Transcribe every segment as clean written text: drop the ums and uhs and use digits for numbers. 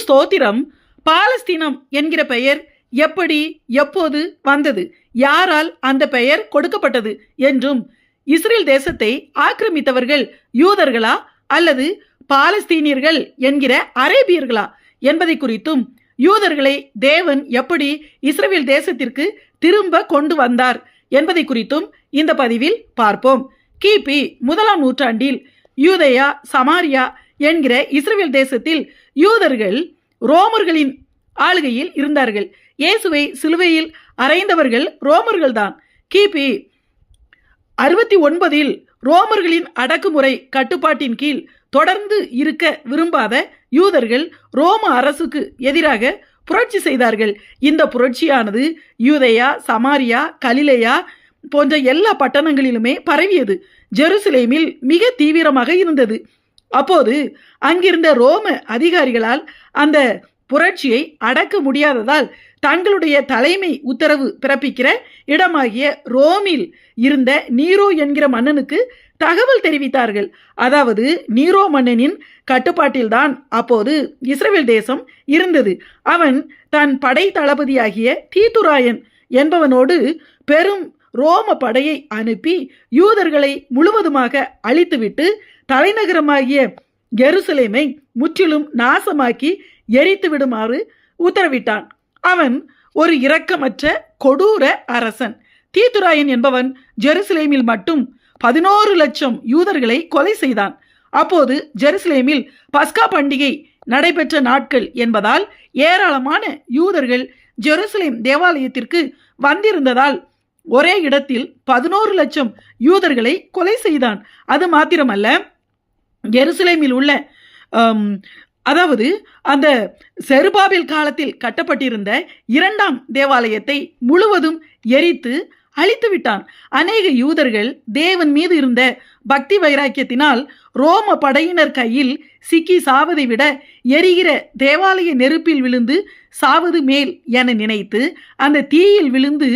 ஸ்தோத்திரம். பாலஸ்தீனம் என்கிற பெயர் எப்படி, எப்போது வந்தது, யாரால் அந்த பெயர் கொடுக்கப்பட்டது என்றும், இஸ்ரேல் தேசத்தை ஆக்கிரமித்தவர்கள் யூதர்களா அல்லது பாலஸ்தீனியர்கள் என்கிற அரேபியர்களா என்பதை குறித்தும், யூதர்களை தேவன் எப்படி இஸ்ரேல் தேசத்திற்கு திரும்ப கொண்டு வந்தார் என்பதை குறித்தும் இந்த பதிவில் பார்ப்போம். கிபி 1ஆம் நூற்றாண்டில் யூதேயா, சமாரியா என்கிற இஸ்ரேல் தேசத்தில் யூதர்கள் ரோமர்களின் ஆளுகையில் இருந்தார்கள். இயேசுவை சிலுவையில் அறைந்தவர்கள் ரோமர்கள்தான். கிபி 69இல் ரோமர்களின் அடக்குமுறை கட்டுப்பாட்டின் கீழ் தொடர்ந்து இருக்க விரும்பாத யூதர்கள் ரோம அரசுக்கு எதிராக புரட்சி செய்தார்கள். இந்த புரட்சியானது யூதேயா, சமாரியா, கலிலேயா போன்ற எல்லா பட்டணங்களிலுமே பரவியது. ஜெருசலேமில் மிக தீவிரமாக இருந்தது. அப்போது அங்கிருந்த ரோம அதிகாரிகளால் அந்த புரட்சியை அடக்க முடியாததால் தங்களுடைய தலைமை உத்தரவு பிறப்பிக்கிற இடமாகிய ரோமில் இருந்த நீரோ என்கிற மன்னனுக்கு தகவல் தெரிவித்தார்கள். அதாவது நீரோ மன்னனின் கட்டுப்பாட்டில்தான் அப்போது இஸ்ரேல் தேசம் இருந்தது. அவன் தன் படை தளபதியாகிய தீத்துராயன் என்பவனோடு பெரும் ரோம படையை அனுப்பி யூதர்களை முழுவதுமாக அழித்துவிட்டு தலைநகரமாகிய எருசலேமை முற்றிலும் நாசமாக்கி எரித்து விடுமாறு உத்தரவிட்டான். அவன் ஒரு இரக்கமற்ற கொடூர அரசன். தீத்துராயன் என்பவன் ஜெருசலேமில் மட்டும் 11 லட்சம் யூதர்களை கொலை செய்தான். அப்போது ஜெருசலேமில் பஸ்கா பண்டிகை நடைபெற்ற நாட்கள் என்பதால் ஏராளமான யூதர்கள் ஜெருசலேம் தேவாலயத்திற்கு வந்திருந்ததால் ஒரே இடத்தில் 11 லட்சம் யூதர்களை கொலை செய்தான். அது மாத்திரமல்ல, எருசலேமில் உள்ள அதாவது அந்த செருபாபேல் காலத்தில் கட்டப்பட்டிருந்த 2ஆம் தேவாலயத்தை முழுவதும் எரித்து அழித்து விட்டான். அநேக யூதர்கள் தேவன் மீது இருந்த பக்தி வைராக்கியத்தினால் ரோம படையினர் கையில் சிக்கி சாவதை விட எரிகிற தேவாலய நெருப்பில் விழுந்து சாவது மேல் என நினைத்து அந்த தீயில் விழுந்து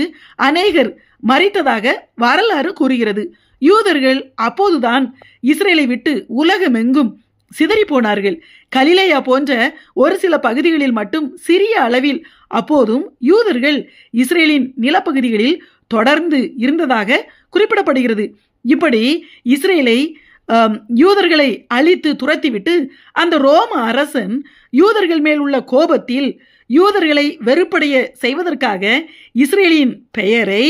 அநேகர் மரித்ததாக வரலாறு கூறுகிறது. யூதர்கள் அப்போதுதான் இஸ்ரேலை விட்டு உலகமெங்கும் சிதறி போனார்கள். கலிலேயா போன்ற ஒரு சில பகுதிகளில் மட்டும் சிறிய அளவில் அப்போதும் யூதர்கள் இஸ்ரேலின் நிலப்பகுதிகளில் தொடர்ந்து இருந்ததாக குறிப்பிடப்படுகிறது. இப்படி இஸ்ரேலை யூதர்களை அழித்து துரத்திவிட்டு அந்த ரோம அரசன் யூதர்கள் மேல் உள்ள கோபத்தில் யூதர்களை வெறுப்படைய செய்வதற்காக இஸ்ரேலின் பெயரை,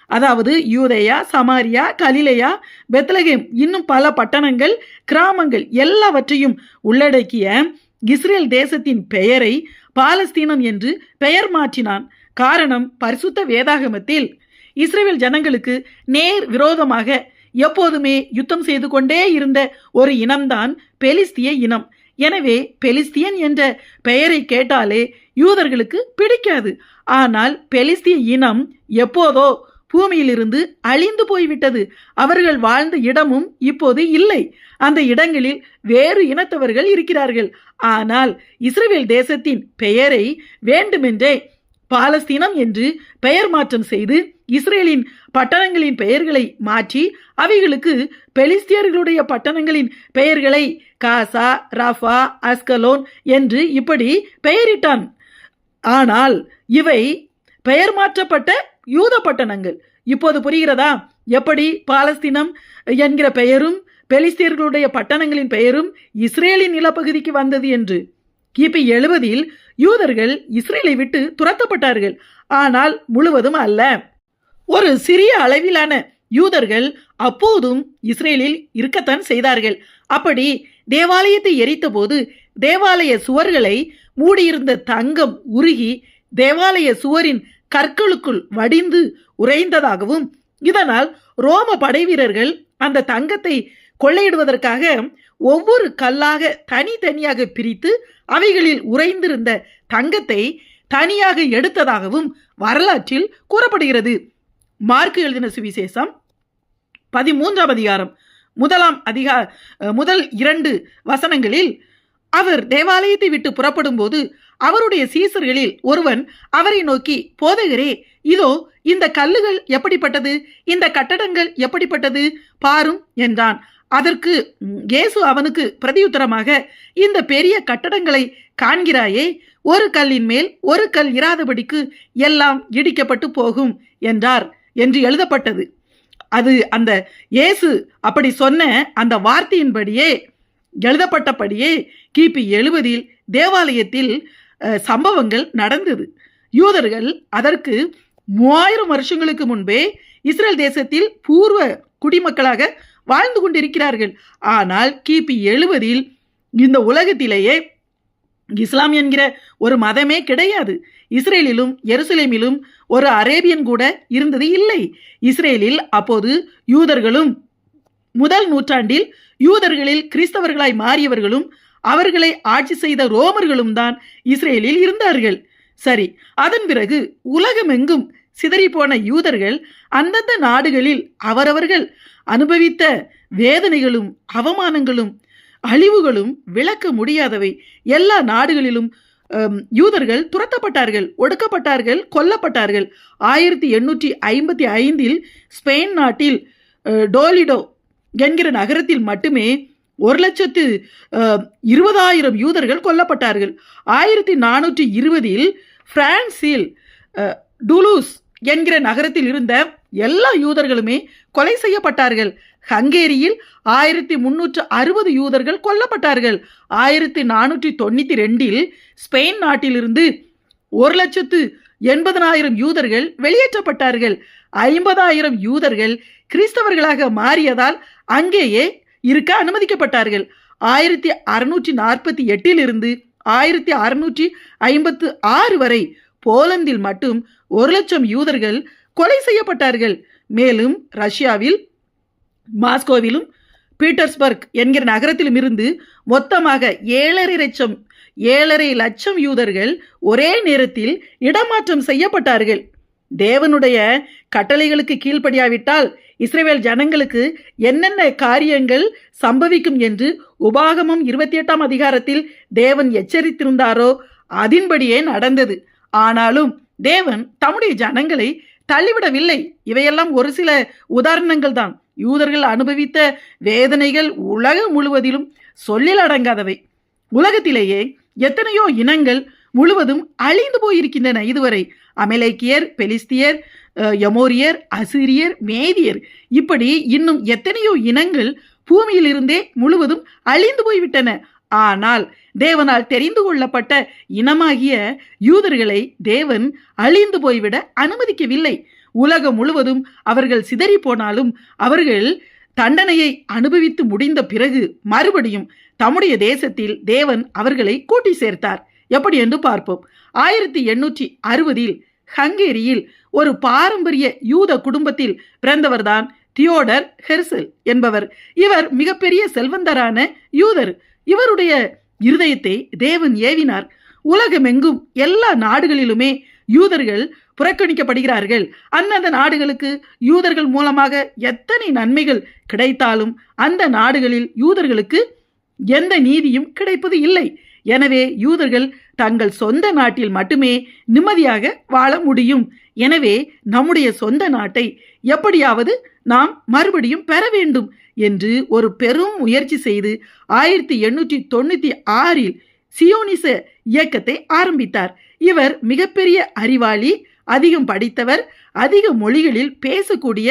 அதாவது யூதேயா, சமாரியா, கலிலேயா, பெத்லகேம் இன்னும் பல பட்டணங்கள், கிராமங்கள் எல்லாவற்றையும் உள்ளடக்கிய இஸ்ரேல் தேசத்தின் பெயரை பாலஸ்தீனம் என்று பெயர் மாற்றினான். காரணம், பரிசுத்த வேதாகமத்தில் இஸ்ரேல் ஜனங்களுக்கு நேர் விரோதமாக எப்போதுமே யுத்தம் செய்து கொண்டே இருந்த ஒரு இனம்தான் பெலிஸ்திய இனம். எனவே பெலிஸ்தியன் என்ற பெயரை கேட்டாலே யூதர்களுக்கு பிடிக்காது. ஆனால் பெலிஸ்திய இனம் எப்போதோ பூமியிலிருந்து அழிந்து போய்விட்டது. அவர்கள் வாழ்ந்த இடமும் இப்போது இல்லை. அந்த இடங்களில் வேறு இனத்தவர்கள் இருக்கிறார்கள். ஆனால் இஸ்ரேல் தேசத்தின் பெயரை வேண்டுமென்றே பாலஸ்தீனம் என்று பெயர் மாற்றம் செய்து இஸ்ரேலின் பட்டணங்களின் பெயர்களை மாற்றி அவைகளுக்கு பெலிஸ்தியர்களுடைய பட்டணங்களின் பெயர்களை காசா, ரஃபா, அஸ்கலோன் என்று இப்படி பெயரிட்டான். ஆனால் இவை பெயர் மாற்றப்பட்ட யூத பட்டணங்கள். இப்போது புரிகிறதா எப்படி பாலஸ்தீனம் என்கிற பெயரும் பெலிஸ்தியர்களுடைய பட்டணங்களின் பெயரும் இஸ்ரேலின் நிலப்பகுதிக்கு வந்தது என்று? கிபி 70இல் யூதர்கள் இஸ்ரேலை விட்டு துரத்தப்பட்டார்கள். ஆனால் முழுவதும் அல்ல. ஒரு சிறிய அளவிலான யூதர்கள் அப்போதும் இஸ்ரேலில் இருக்கத்தான் செய்தார்கள். அப்படி தேவாலயத்தை எரித்த போது தேவாலய சுவர்களை மூடியிருந்த தங்கம் உருகி தேவாலய சுவரின் கற்களுக்குள் வடிந்து உறைந்ததாகவும், இதனால் ரோம படை வீரர்கள் அந்த தங்கத்தை கொள்ளையிடுவதற்காக ஒவ்வொரு கல்லாக தனித்தனியாக பிரித்து அவைகளில் உறைந்திருந்த தங்கத்தை தனியாக எடுத்ததாகவும் வரலாற்றில் கூறப்படுகிறது. மார்க்கு எழுதின சுவிசேஷம் 13ஆம் அதிகாரம் முதல் 2 வசனங்களில் அவர் தேவாலயத்தை விட்டு புறப்படும் போது அவருடைய சீசர்களில் ஒருவன் அவரை நோக்கி, போதகரே, இதோ இந்த கல்லுகள் எப்படிப்பட்டது, இந்த கட்டடங்கள் எப்படிப்பட்டது பாரும் என்றான். அதற்கு இயேசு அவனுக்கு பிரதியுத்தரமாக, இந்த பெரிய கட்டடங்களை காண்கிறாயே, ஒரு கல்லின் மேல் ஒரு கல் இராதபடிக்கு எல்லாம் இடிக்கப்பட்டு போகும் என்றார் என்று எழுதப்பட்டது. அது அந்த இயேசு அப்படி சொன்ன அந்த வார்த்தையின்படியே, எழுதப்பட்டபடியே கிபி 70 தேவாலயத்தில் சம்பவங்கள் நடந்தது. யூதர்கள் அதற்கு 3000 வருஷங்களுக்கு முன்பே இஸ்ரேல் தேசத்தில் பூர்வ குடிமக்களாக வாழ்ந்து கொண்டிருக்கிறார்கள். ஆனால் கிபி 70 இந்த உலகத்திலேயே இஸ்லாம் என்கிற ஒரு மதமே கிடையாது. இஸ்ரேலிலும் எருசலேமிலும் ஒரு அரேபியன் கூட இருந்தது இல்லை. இஸ்ரேலில் அப்போது யூதர்களும், முதல் நூற்றாண்டில் யூதர்களில் கிறிஸ்தவர்களாய் மாறியவர்களும் அவர்களை ஆட்சி செய்த ரோமர்களும் தான் இஸ்ரேலில் இருந்தார்கள். சரி, அதன் பிறகு உலகமெங்கும் சிதறிப்போன யூதர்கள் அந்தந்த நாடுகளில் அவரவர்கள் அனுபவித்த வேதனைகளும் அவமானங்களும் அழிவுகளும் விளக்க முடியாதவை. எல்லா நாடுகளிலும் யூதர்கள் துரத்தப்பட்டார்கள், ஒடுக்கப்பட்டார்கள், கொல்லப்பட்டார்கள். 1855 ஸ்பெயின் நாட்டில் டோலிடோ என்கிற நகரத்தில் மட்டுமே 1,20,000 யூதர்கள் கொல்லப்பட்டார்கள். 1420 பிரான்சில் டுலூஸ் என்கிற நகரத்தில் இருந்த எல்லா யூதர்களுமே கொலை செய்யப்பட்டார்கள். ஹங்கேரியில் 1360 யூதர்கள் கொல்லப்பட்டார்கள். 1492 ஸ்பெயின் நாட்டிலிருந்து 1,80,000 யூதர்கள் வெளியேற்றப்பட்டார்கள். 50,000 யூதர்கள் கிறிஸ்தவர்களாக மாறியதால் அங்கேயே இருக்க அனுமதிக்கப்பட்டார்கள். 1648 1656 வரை போலந்தில் மட்டும் 1,00,000 யூதர்கள் கொலை செய்யப்பட்டார்கள். மேலும் ரஷ்யாவில் மாஸ்கோவிலும் பீட்டர்ஸ்பர்க் என்கிற நகரத்திலும் இருந்து மொத்தமாக 7,5 லட்சம் யூதர்கள் ஒரே நேரத்தில் இடமாற்றம் செய்யப்பட்டார்கள். தேவனுடைய கட்டளைகளுக்கு கீழ்ப்படியாவிட்டால் இஸ்ரவேல் ஜனங்களுக்கு என்னென்ன காரியங்கள் சம்பவிக்கும் என்று உபாகமம் 28ஆம் அதிகாரத்தில் தேவன் எச்சரித்திருந்தாரோ அதன்படியே நடந்தது. ஆனாலும் தேவன் தம்முடைய ஜனங்களை தள்ளிவிடவில்லை. இவையெல்லாம் ஒரு சில உதாரணங்கள் தான். யூதர்கள் அனுபவித்த வேதனைகள் உலகம் முழுவதிலும் சொல்லில் அடங்காதவை. உலகத்திலேயே எத்தனையோ இனங்கள் முழுவதும் அழிந்து போயிருக்கின்றன இதுவரை. அமலேக்கியர், பெலிஸ்தியர், எமோரியர், அசிரியர், மேதியர், இப்படி இன்னும் எத்தனையோ இனங்கள் பூமியிலிருந்தே முழுவதும் அழிந்து போய்விட்டன. ஆனால் தேவனால் தெரிந்து கொள்ளப்பட்ட இனமாகிய யூதர்களை தேவன் அழிந்து போய்விட அனுமதிக்கவில்லை. உலகம் முழுவதும் அவர்கள் சிதறி போனாலும் அவர்கள் தண்டனையை அனுபவித்து முடிந்த பிறகு மறுபடியும் தம்முடைய தேசத்தில் தேவன் அவர்களை கூட்டி சேர்த்தார். எப்படி என்று பார்ப்போம். 1860 ஹங்கேரியில் ஒரு பாரம்பரிய யூத குடும்பத்தில் பிறந்தவர்தான் தியோடர் ஹெர்சல் என்பவர். இவர் மிகப்பெரிய செல்வந்தரான யூதர். இவருடைய இருதயத்தை தேவன் ஏவினார். உலகமெங்கும் எல்லா நாடுகளிலுமே யூதர்கள் புறக்கணிக்கப்படுகிறார்கள். அந்தந்த நாடுகளுக்கு யூதர்கள் மூலமாக எத்தனை நன்மைகள் கிடைத்தாலும் அந்த நாடுகளில் யூதர்களுக்கு எந்த நீதியும் கிடைப்பது இல்லை. எனவே யூதர்கள் தங்கள் சொந்த நாட்டில் மட்டுமே நிம்மதியாக வாழ முடியும். எனவே நம்முடைய சொந்த நாட்டை எப்படியாவது நாம் மறுபடியும் பெற வேண்டும் என்று ஒரு பெரும் முயற்சி செய்து 1896 சியோனிச இயக்கத்தை ஆரம்பித்தார். இவர் மிகப்பெரிய அறிவாளி, அதிகம் படித்தவர், அதிக மொழிகளில் பேசக்கூடிய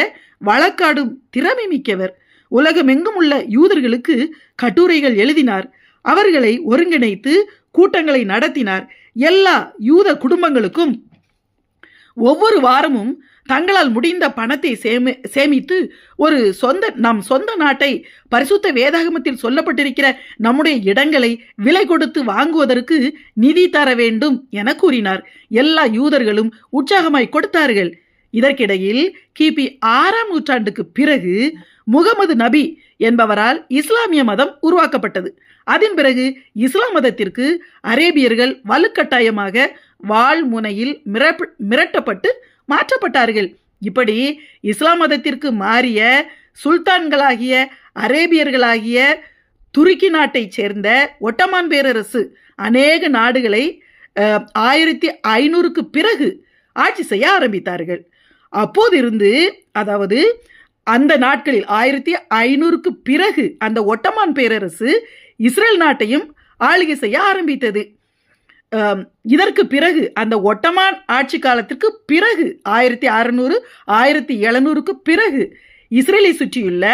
வழக்காடும் திறமை மிக்கவர். உலகமெங்கும் உள்ள யூதர்களுக்கு கட்டுரைகள் எழுதினார். அவர்களை ஒருங்கிணைத்து கூட்டங்களை நடத்தினார். எல்லா யூத குடும்பங்களுக்கும் ஒவ்வொரு வாரமும் தங்களால் முடிந்த பணத்தை சேமித்து ஒரு நம் சொந்த நாட்டை பரிசுத்த வேதாகமத்தில் சொல்லப்பட்டிருக்கிற நம்முடைய இடங்களை விலை கொடுத்து வாங்குவதற்கு நிதி தர வேண்டும் என கூறினார். எல்லா யூதர்களும் உற்சாகமாய் கொடுத்தார்கள். இதற்கிடையில் கிபி 6ஆம் நூற்றாண்டுக்கு பிறகு முகமது நபி என்பவரால் இஸ்லாமிய மதம் உருவாக்கப்பட்டது. அதன் பிறகு இஸ்லாம் மதத்திற்கு அரேபியர்கள் வலுக்கட்டாயமாக வாள் முனையில் மிரட்டப்பட்டு மாற்றப்பட்டார்கள். இப்படி இஸ்லாம் மதத்திற்கு மாறிய சுல்தான்களாகிய அரேபியர்களாகிய துருக்கி நாட்டைச் சேர்ந்த ஒட்டமான் பேரரசு அநேக நாடுகளை 1500க்கு பிறகு ஆட்சி செய்ய ஆரம்பித்தார்கள். அப்போதிருந்து, அதாவது அந்த நாட்களில் 1500க்கு பிறகு அந்த ஒட்டமான் பேரரசு இஸ்ரேல் நாட்டையும் ஆளுகை செய்ய ஆரம்பித்தது. இதற்கு பிறகு அந்த ஒட்டமான் ஆட்சி காலத்திற்கு பிறகு 1600 1700க்கு பிறகு இஸ்ரேலை சுற்றியுள்ள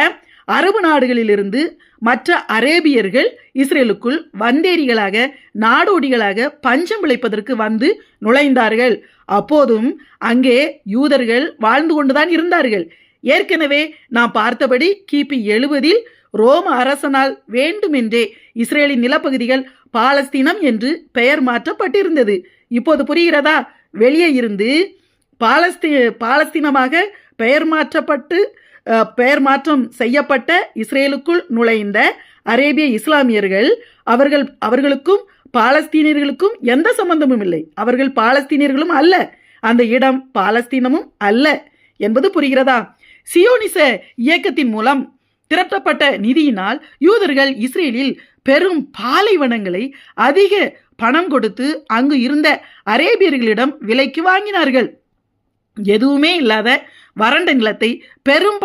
அரபு நாடுகளிலிருந்து மற்ற அரேபியர்கள் இஸ்ரேலுக்குள் வந்தேரிகளாக நாடோடிகளாக பஞ்சம் விளைப்பதற்கு வந்து நுழைந்தார்கள். அப்போதும் அங்கே யூதர்கள் வாழ்ந்து கொண்டுதான் இருந்தார்கள். ஏற்கனவே நாம் பார்த்தபடி கிபி 70 ரோம அரசனால் வேண்டுமென்றே இஸ்ரேலின் நிலப்பகுதிகள் பாலஸ்தீனம் என்று பெயர் மாற்றப்பட்டிருந்தது. இப்போது புரிகிறதா? வெளியே இருந்து பாலஸ்தீனமாக பெயர் மாற்றம் செய்யப்பட்ட இஸ்ரேலுக்குள் நுழைந்த அரேபிய இஸ்லாமியர்கள் அவர்களுக்கும் பாலஸ்தீனியர்களுக்கும் எந்த சம்பந்தமும் இல்லை. அவர்கள் பாலஸ்தீனியர்களும் அல்ல, அந்த இடம் பாலஸ்தீனமும் அல்ல என்பது புரிகிறதா? சியோனிச இயக்கத்தின் மூலம் திரட்டப்பட்ட நிதியினால் யூதர்கள் இஸ்ரேலில் பெரும் பாலைவனங்களை அதிக பணம் கொடுத்து அங்கு இருந்த அரேபியர்களிடம் விலைக்கு வாங்கினார்கள். எதுவுமே இல்லாத வறண்ட நிலத்தை பெரும்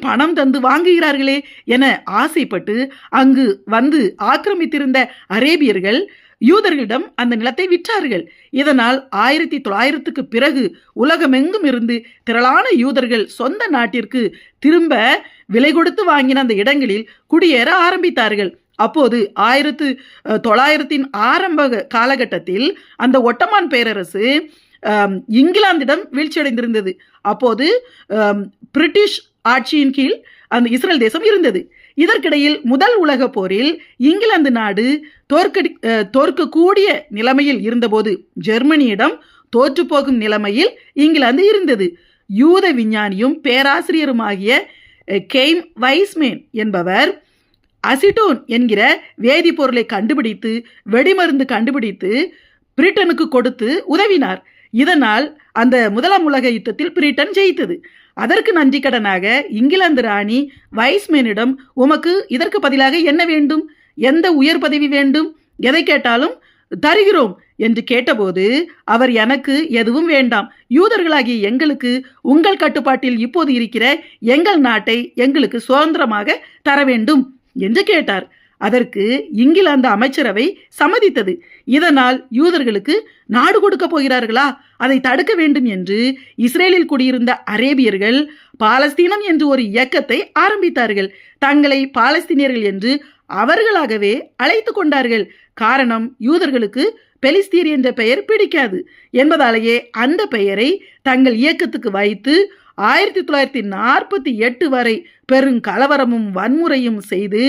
பணம் தந்து வாங்குகிறார்களே என ஆசைப்பட்டு அங்கு வந்து ஆக்கிரமித்திருந்த அரேபியர்கள் யூதர்களிடம் அந்த நிலத்தை விற்றார்கள். இதனால் 1900க்கு பிறகு உலகமெங்கும் இருந்து திரளான யூதர்கள் சொந்த நாட்டிற்கு திரும்ப விலை கொடுத்து வாங்கின அந்த இடங்களில் குடியேற ஆரம்பித்தார்கள். அப்போது 1900 ஆரம்ப காலகட்டத்தில் அந்த ஒட்டமான் பேரரசு இங்கிலாந்திடம் வீழ்ச்சியடைந்திருந்தது. அப்போது பிரிட்டிஷ் ஆட்சியின் கீழ் அந்த இஸ்ரேல் தேசம் இருந்தது. இதற்கிடையில் முதல் உலக போரில் இங்கிலாந்து நாடு தோற்கக்கூடிய நிலைமையில் இருந்தபோது ஜெர்மனியிடம் தோற்று போகும் நிலைமையில் இங்கிலாந்து இருந்தது. யூத விஞ்ஞானியும் பேராசிரியருமாகிய கெய்ம் வைஸ்மேன் என்பவர் அசிட்டோன் என்கிற வேதிப்பொருளை கண்டுபிடித்து வெடிமருந்து கண்டுபிடித்து பிரிட்டனுக்கு கொடுத்து உதவினார். இதனால் அந்த முதலாம் உலக யுத்தத்தில் பிரிட்டன் ஜெயித்தது. அதற்கு நன்றி கடனாக இங்கிலாந்து ராணி வைஸ்மேனிடம், உமக்கு இதற்கு பதிலாக என்ன வேண்டும், எந்த உயர் பதவி வேண்டும், எதை கேட்டாலும் தருகிறோம் என்று கேட்டபோது அவர், எனக்கு எதுவும் வேண்டாம், யூதர்களாகிய எங்களுக்கு உங்கள் கட்டுப்பாட்டில் இப்போது இருக்கிற எங்கள் நாட்டை எங்களுக்கு சுதந்திரமாக தர வேண்டும் என்று கேட்டார். அதற்கு இங்கிலாந்து அமைச்சரவை சம்மதித்தது. இதனால் யூதர்களுக்கு நாடு கொடுக்க போகிறார்களா, அதை தடுக்க வேண்டும் என்று இஸ்ரேலில் குடியிருந்த அரேபியர்கள் பாலஸ்தீனம் என்று ஒரு இயக்கத்தை ஆரம்பித்தார்கள். தங்களை பாலஸ்தீனியர்கள் என்று அவர்களாகவே அழைத்து கொண்டார்கள். காரணம், யூதர்களுக்கு பெலிஸ்தீர் என்ற பெயர் பிடிக்காது என்பதாலேயே அந்த பெயரை தங்கள் இயக்கத்துக்கு வைத்து 1948 வரை பெருங்கலவரமும் வன்முறையும் செய்து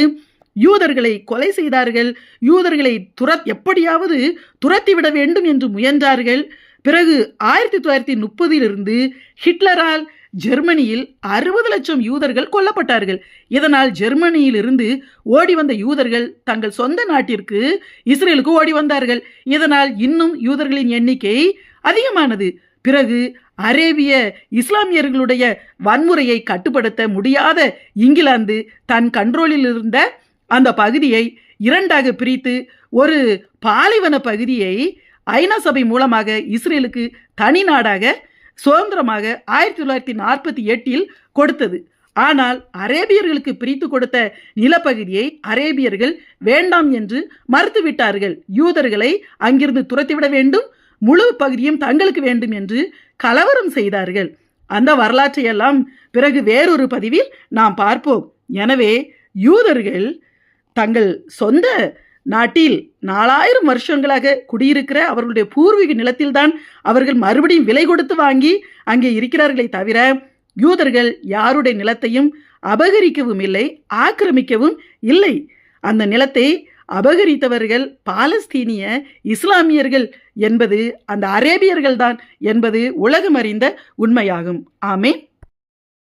யூதர்களை கொலை செய்தார்கள். யூதர்களை எப்படியாவது துரத்திவிட வேண்டும் என்று முயன்றார்கள். பிறகு 1930 ஹிட்லரால் ஜெர்மனியில் 60 லட்சம் யூதர்கள் கொல்லப்பட்டார்கள். இதனால் ஜெர்மனியில் இருந்து ஓடி வந்த யூதர்கள் தங்கள் சொந்த நாட்டிற்கு இஸ்ரேலுக்கு ஓடி வந்தார்கள். இதனால் இன்னும் யூதர்களின் எண்ணிக்கை அதிகமானது. பிறகு அரேபிய இஸ்லாமியர்களுடைய வன்முறையை கட்டுப்படுத்த முடியாத இங்கிலாந்து தன் கண்ட்ரோலில் இருந்த அந்த பகுதியை இரண்டாக பிரித்து ஒரு பாலைவன பகுதியை ஐநா சபை மூலமாக இஸ்ரேலுக்கு தனி நாடாக சுதந்திரமாக 1948 கொடுத்தது. ஆனால் அரேபியர்களுக்கு பிரித்து கொடுத்த நிலப்பகுதியை அரேபியர்கள் வேண்டாம் என்று மறுத்துவிட்டார்கள். யூதர்களை அங்கிருந்து துரத்திவிட வேண்டும், முழு பகுதியும் தங்களுக்கு வேண்டும் என்று கலவரம் செய்தார்கள். அந்த வரலாற்றையெல்லாம் பிறகு வேறொரு பதிவில் நாம் பார்ப்போம். எனவே யூதர்கள் தங்கள் சொந்த நாட்டில் 4000 வருஷங்களாக குடியிருக்கிற அவர்களுடைய பூர்வீக நிலத்தில்தான் அவர்கள் மறுபடியும் விலை கொடுத்து வாங்கி அங்கே இருக்கிறார்களே தவிர யூதர்கள் யாருடைய நிலத்தையும் அபகரிக்கவும் இல்லை, ஆக்கிரமிக்கவும் இல்லை. அந்த நிலத்தை அபகரித்தவர்கள் பாலஸ்தீனிய இஸ்லாமியர்கள் என்பது அந்த அரேபியர்கள் தான் என்பது உலகம் அறிந்த உண்மையாகும். ஆமென்.